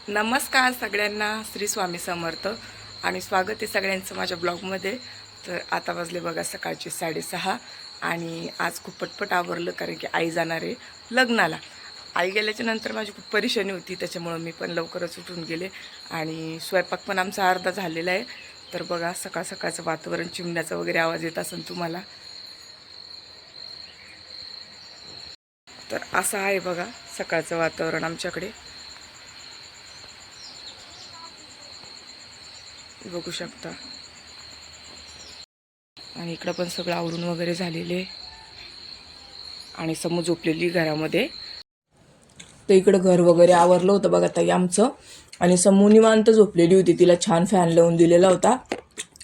नमस्कार सगळ्यांना, श्री स्वामी समर्थ आणि स्वागत आहे सगळ्यांचं माझ्या ब्लॉगमध्ये। तर आता वाजले बघा सकाळचे 6:30 आणि आज खूप पटपट आवरलं कारण की आई जाणार आहे लग्नाला। आई गेल्याच्या नंतर माझी खूप परेशानी होती, त्याच्यामुळे मी पण लवकरच उठून गेले आणि स्वयंपाक पण आमचा अर्धा झालेला आहे। तर बघा सकाळ सकाळचं वातावरण, चिमण्याचा वगैरे आवाज येत असेल तुम्हाला। तर असं आहे बघा सकाळचं वातावरण आमच्याकडे, बघू शकता। आणि इकडं पण सगळं आवरून वगैरे झालेले आणि समोर झोपलेली घरामध्ये। तर इकडं घर वगैरे आवरलं होतं बघा ताई आमचं, आणि समू निवांत झोपलेली होती, तिला छान फॅन लावून दिलेला होता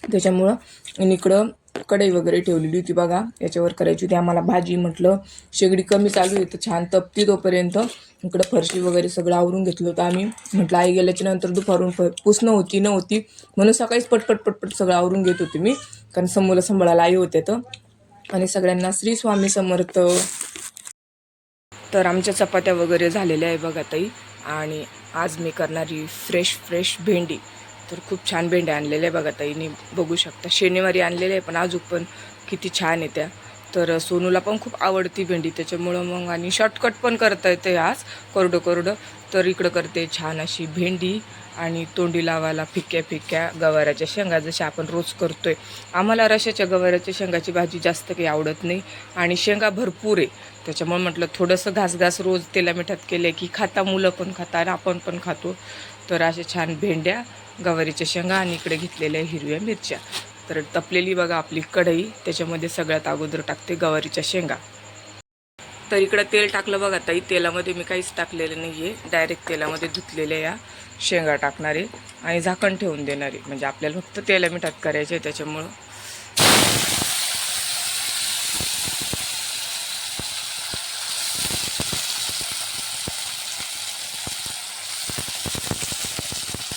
त्याच्यामुळं। आणि इकडं कढई वगैरे ठेवलेली होती बघा, याच्यावर करायची होती आम्हाला भाजी। म्हटलं शेगडी कमी चालू होती छान तपती तोपर्यंत इकडं फरशी वगैरे सगळं आवरून घेतलं होतं आम्ही। म्हटलं आई गेल्याच्या नंतर दुपारून पुसणं होती नव्हती, म्हणून सकाळीच पटपट पटपट सगळं आवरून घेत होते मी, कारण समूला सांभाळायला आई होते तर। आणि सगळ्यांना श्री स्वामी समर्थ। तर आमच्या चपात्या वगैरे झालेल्या आहे बघा ताई, आणि आज मी करणारी फ्रेश भेंडी। तर खूप छान भेंड्या आणलेल्या आहे बघा ताईने, बघू शकता। शनिवारी आणलेल्या आहे पण अजून पण किती छान आहे त्या। तर सोनूला पण खूप आवडती भेंडी, त्याच्यामुळं मग आणि शॉर्टकट पण करता येते आज कोरडं। तर इकडं करते छान अशी भेंडी, आणि तोंडी लावायला फिक्क्या गवाराच्या शेंगा जशा आपण रोज करतोय। आम्हाला रशाच्या गवाराच्या शेंगाची भाजी जास्त काही आवडत नाही, आणि शेंगा भरपूर आहे, त्याच्यामुळे म्हटलं थोडंसं घास रोज तेला मिठात केले की खाता, मुलं पण खाता आणि आपण पण खातो। तर अशा छान भेंड्या, गवारीच्या शेंगा, आणि इकडे घेतलेल्या हिरव्या मिरच्या। तर तपलेली बघा आपली कढई, त्याच्यामध्ये सगळ्यात अगोदर टाकते गवारीच्या शेंगा। तर इकडं तेल टाकलं बघा ताई, तेलामध्ये मी काहीच टाकलेलं नाही आहे, डायरेक्ट तेलामध्ये धुतलेल्या या शेंगा टाकणारे आणि झाकण ठेवून देणारे, म्हणजे आपल्याला फक्त तेला मिठात करायचे त्याच्यामुळं।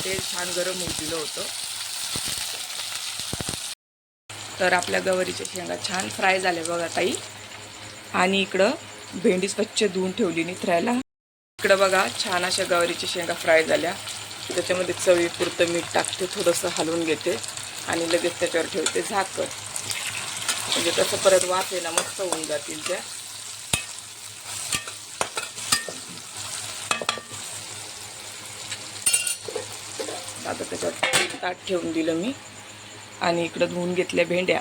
तेल छान गरम होऊ दिलं होतं। तर आपल्या गवारीच्या शेंगा छान फ्राय झाल्या बघा ताई, आणि इकडं भेंडी स्वच्छ धुवून ठेवली निथरायला। इकडं बघा छान अशा गवारीच्या शेंगा फ्राय झाल्या, त्याच्यामध्ये चवीपुरतं मीठ टाकते, थोडंसं हलवून घेते आणि लगेच त्याच्यावर ठेवते झाकण, म्हणजे कसं परत वाफ आहे ना मस्त होऊन जातील त्या। आता त्याच्यावर ताट ठेवून दिलं मी, आणि इकडं धुवून घेतल्या भेंड्या,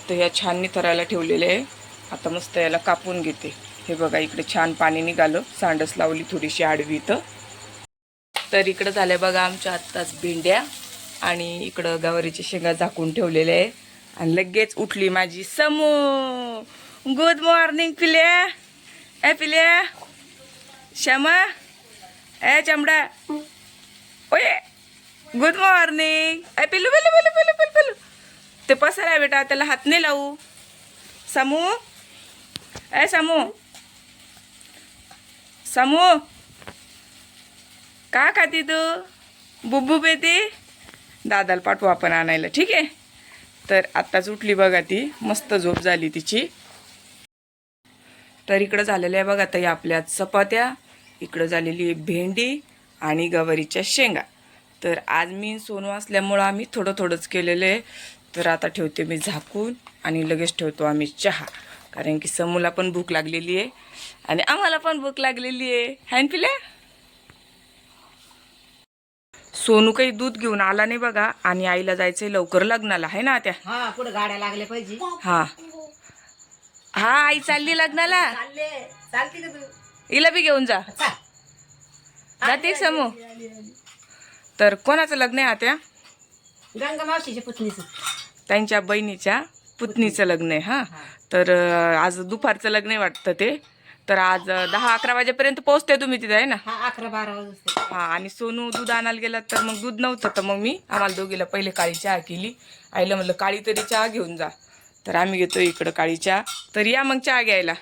तर ह्या छान निथरायला ठेवलेल्या आहे। आता मस्त याला कापून घेते। हे बघा इकडे छान पाणी निघालं, सांडस लावली थोडीशी आडवी तर इकडं झाल्या बघा आमच्या आत्ताच भेंड्या, आणि इकडं गवारीच्या शेंगा झाकून ठेवलेल्या आहे। आणि लगेच उठली माझी समू। गुड मॉर्निंग पिल्या, ए पिल्या, श्यामा, ए चमडा, ओये गुड मॉर्निंग। ए पिल्लू पिल्लू पिल्लू पिल्लू पिल्लू पिल्लू, ते पसर आहे बेटा, त्याला हात नाही लावू। समू, ए समू, समू का खाती तू? बुब्बू पेते, दादाला पाठवू आपण आणायला, ठीक आहे। तर आत्ताच उठली बघा ती, मस्त झोप झाली तिची। तर इकडं झालेल्या आहे बघा ताई आपल्या चपात्या, इकडं झालेली आहे भेंडी आणि गवारीच्या शेंगा। तर आज मी सोनू असल्यामुळं आम्ही थोडंच केलेलं आहे। तर आता ठेवते मी झाकून, आणि लगेच ठेवतो आम्ही चहा, कारण की समूला पण भूक लागलेली आहे आणि आम्हाला पण भूक लागलेली आहे, हॅन पिल्या। सोनू काही दूध घेऊन आला नाही बघा, आणि आईला जायचंय लवकर लग्नाला, आहे ना त्या। हा पुढे गाड्या लागल्या पाहिजे। हा हा आई चालली लग्नाला, चालते का तू? हिला बी घेऊन जा, जाते समू। तर कोणाचं लग्न आहे आत्या? गंगा मावशीच्या पुतणीचं, त्यांच्या बहिणीच्या पुतणीचं लग्न आहे। हा, तर आज दुपारचं लग्न आहे वाटतं ते। तर आज 10-11 वाजेपर्यंत पोहोचते तुम्ही तिथे, आहे ना? हा 11-12 वाजता। हा, आणि सोनू दूध आणायला गेला तर मग दूध नव्हतं, तर मग मी आम्हाला दोघीला पहिले काळी चहा केली। आईला म्हणलं काळी तरी चहा घेऊन जा, तर आम्ही घेतो इकडं काळी चहा। तर या मग चहा घ्यायला।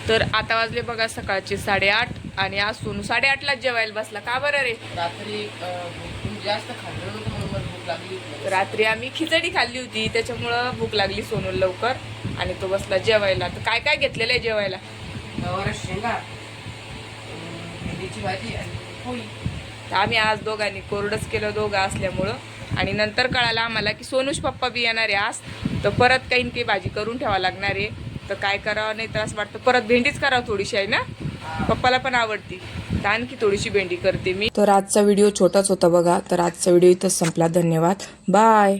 तर आता वाजले बघा सकाळचे 8:30, आणि आज सोनू 8:30लाच जेवायला बसला। का बरं रे? रात्री जास्त खाल्लं होतं म्हणून भूक लागली। रात्री आम्ही खिचडी खाल्ली होती, त्याच्यामुळं भूक लागली सोनू लवकर, आणि तो बसला जेवायला। तर काय काय घेतलेलं आहे जेवायला? गवारीच्या शेंगा, भेंडीची भाजी आणि पोळी. तर आम्ही आज दोघांनी कोरडंच केलं दोघं असल्यामुळं. आणि नंतर कळालं आम्हाला की सोनूश पप्पा बी येणार आहे आज, तर परत काही ना काही भाजी करून ठेवावं लागणार आहे. तर काय करावं, नाही तर असं वाटतं परत भेंडीच करावं थोडीशी, आहे ना, पप्पाला पण आवडती. तर आणखी थोडीशी भेंडी करते मी. तर आजचा व्हिडिओ छोटाच होता बघा. तर आजचा व्हिडिओ इथंच संपला. धन्यवाद, बाय.